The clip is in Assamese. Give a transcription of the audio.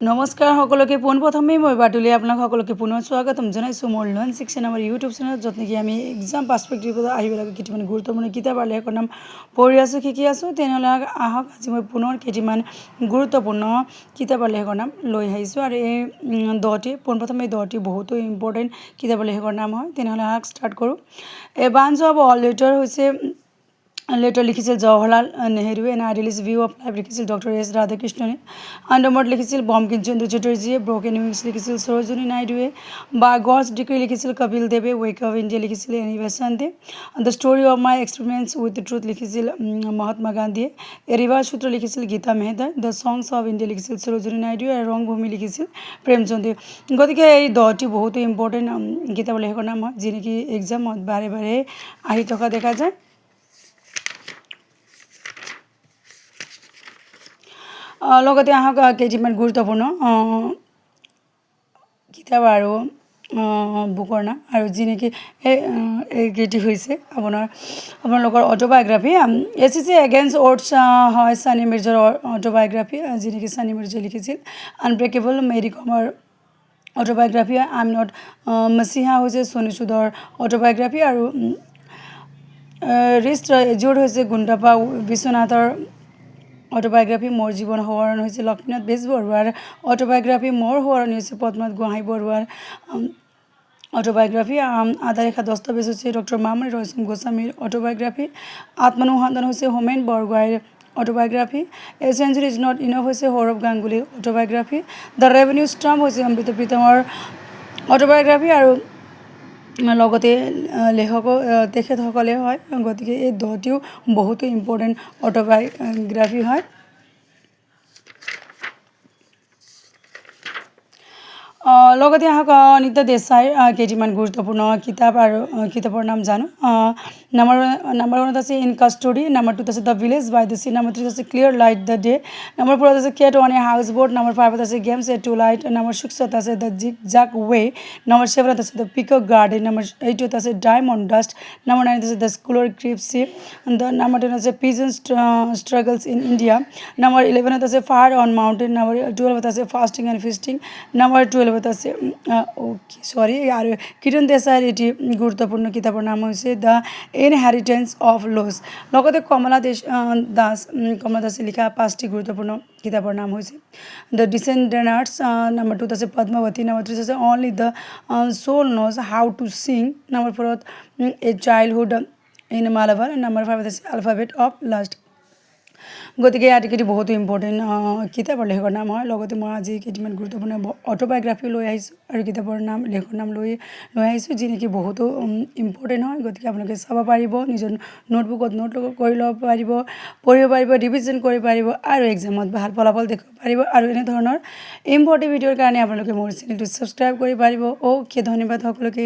নমস্কাৰ সকলোকে পোনপ্ৰথমেই মই বাটুলি আপোনাক সকলোকে পুনৰ স্বাগতম জনাইছোঁ মোৰ লৰ্ণ ছেকশ্যন আমাৰ ইউটিউব চেনেলত য'ত নেকি আমি এক্সাম পাৰ্চপেক্টিভত আহিব লাগে কেইটামান গুৰুত্বপূৰ্ণ কিতাপ আৰু লেখকৰ নাম পঢ়ি আছোঁ শিকি আছোঁ তেনেহ'লে আহক আজি মই পুনৰ কেইটামান গুৰুত্বপূৰ্ণ কিতাপ আৰু লেখকৰ নাম লৈ আহিছোঁ আৰু এই পোনপ্ৰথমে এই 10টি বহুতো ইম্পৰ্টেণ্ট কিতাপ আৰু লেখকৰ নাম হয় তেনেহ'লে আহক ষ্টাৰ্ট কৰোঁ a bunch of old letter হৈছে লেটাৰ লিখিছিল জৱাহৰলাল নেহৰুৱে an idealist view of life লিখিছিল ডক্টৰ এছ ৰাধাকৃষ্ণনে আণ্ডাৰমৰ্ড লিখিছিল বঙ্কিম চন্দ্ৰ চেটাৰ্জীয়ে ব্ৰকেন উইংছ লিখিছিল সৰোজিনী নাইডুৱে বা গডছ ডিক্ৰী লিখিছিল কপিল দেৱে ৱেক অফ ইণ্ডিয়া লিখিছিল এনি বেচান্তে the story of my experiments with truth লিখিছিল মহাত্মা গান্ধীয়ে এ ৰিভাৰ সূত্ৰ লিখিছিল গীতা মেহতাই দ্য সংছ অফ ইণ্ডিয়া লিখিছিল সৰোজিনী নাইডুৱে আৰু ৰংভূমি লিখিছিল প্ৰেমচন্দে গতিকে এই 10টি বহুতো ইম্পৰ্টেণ্ট কিতাপ লেখকৰ নাম হয় যি নেকি এক্সামত বাৰে বাৰে আহি থকা দেখা যায় লগতে আহক কেইটামান গুৰুত্বপূৰ্ণ কিতাপ আৰু বুকৰ নাম আৰু যি নেকি এইকেইটি হৈছে আপোনালোকৰ অটোবায়োগ্ৰাফি SSC এগেইনষ্ট অডছ হয় ছানী মিৰ্জাৰ অটোবায়োগ্ৰাফি যি নেকি ছানী মিৰ্জাই লিখিছিল আনব্ৰেকেবল মেৰী কমৰ অটোবায়োগ্ৰাফি আই এম নট মচিহা হৈছে সোনু সুদৰ অটোবায়োগ্ৰাফি আৰু ৰিষ্ট এজুৰ্ড হৈছে গুণ্ডাপা বিশ্বনাথৰ অটোবায়োগ্ৰাফি মোৰ জীৱন সোঁৱৰণ হৈছে লক্ষ্মীনাথ বেজবৰুৱাৰ অটোবায়োগ্ৰাফি মোৰ সোঁৱৰণি হৈছে পদ্মনাথ গোহাঁই বৰুৱাৰ অটোবায়োগ্ৰাফি আধাৰেখা দস্তাবেজ হৈছে ডক্টৰ মামনি ৰয়চম গোস্বামীৰ অটোবায়োগ্ৰাফি আত্মনুসন্ধান হৈছে হোমেন বৰগোহাঁইৰ অটোবায়োগ্ৰাফি এ চেঞ্চুৰী ইজ নট ইনফ হৈছে সৌৰভ গাংগুলীৰ অটোবায়োগ্ৰাফি দ্য ৰেভিনিউ ষ্টাম্প হৈছে অমৃত প্ৰীতমৰ অটোবায়োগ্ৰাফি আৰু লগতে লেখকো তেখেতসকলে হয় গতিকে এই 10টিও বহুতো ইম্পৰ্টেণ্ট অটোবায়োগ্ৰাফি হয় লগতে আহক অনিতা দেশাইৰ কেইটামান গুৰুত্বপূৰ্ণ কিতাপ আৰু কিতাপৰ নাম জানো নাম্বাৰ 1 আছে ইন কাষ্টডি নাম্বাৰ 2 আছে the village by the sea number 3 আছে clear light the day number 4 আছে cat on a house boat number 5 আছে games at twilight number 6 আছে দ্য জিগ জাক ৱে নাম্বাৰ 7 আছে দ্য পিকক গাৰ্ডেন নাম্বাৰ 8 আছে ডায়মণ্ড ডাষ্ট নাম্বাৰ 9 আছে দ্য স্কুলৰ ক্ৰিপচি নাম্বাৰ 10 আছে pigeon struggles in India number 11 আছে ফায়াৰ অন মাউণ্টেন নাম্বাৰ 12 আছে ফাষ্টিং এণ্ড ফিষ্টিং নাম্বাৰ 12 আছে আৰু কিৰণ দেশাইৰ এটি গুৰুত্বপূৰ্ণ কিতাপৰ নাম হৈছে দ্য ইনহেৰিটেন্স অফ লছ লগতে কমলা দাসে লিখা 5টি গুৰুত্বপূৰ্ণ কিতাপৰ নাম হৈছে দ্য ডিচেণ্ডেণ্টছ নাম্বাৰ 2 আছে পদ্মাৱতী নাম্বাৰ 3 আছে only the soul knows how to sing number 4 a childhood in Malabar number 5 আছে আলফাবেট অফ লাষ্ট গতিকে আটাইকেইটি বহুতো ইম্পৰ্টেণ্ট কিতাপৰ লেখকৰ নাম হয় লগতে মই আজি কেইটামান গুৰুত্বপূৰ্ণ অটোবায়োগ্ৰাফি লৈ আহিছোঁ আৰু কিতাপৰ নাম লেখকৰ নাম লৈ আহিছোঁ যি নেকি বহুতো ইম্পৰ্টেণ্ট হয় গতিকে আপোনালোকে চাব পাৰিব নিজৰ নোটবুকত নোট কৰি ল'ব পাৰিব পঢ়িব পাৰিব ৰিভিজন কৰিব পাৰিব আৰু এক্সামত ভাল ফলাফল দেখাব পাৰিব আৰু এনেধৰণৰ ইম্পৰ্টেণ্ট ভিডিঅ'ৰ কাৰণে আপোনালোকে মোৰ চেনেলটো ছাবস্ক্ৰাইব কৰিব পাৰিব ধন্যবাদ সকলোকে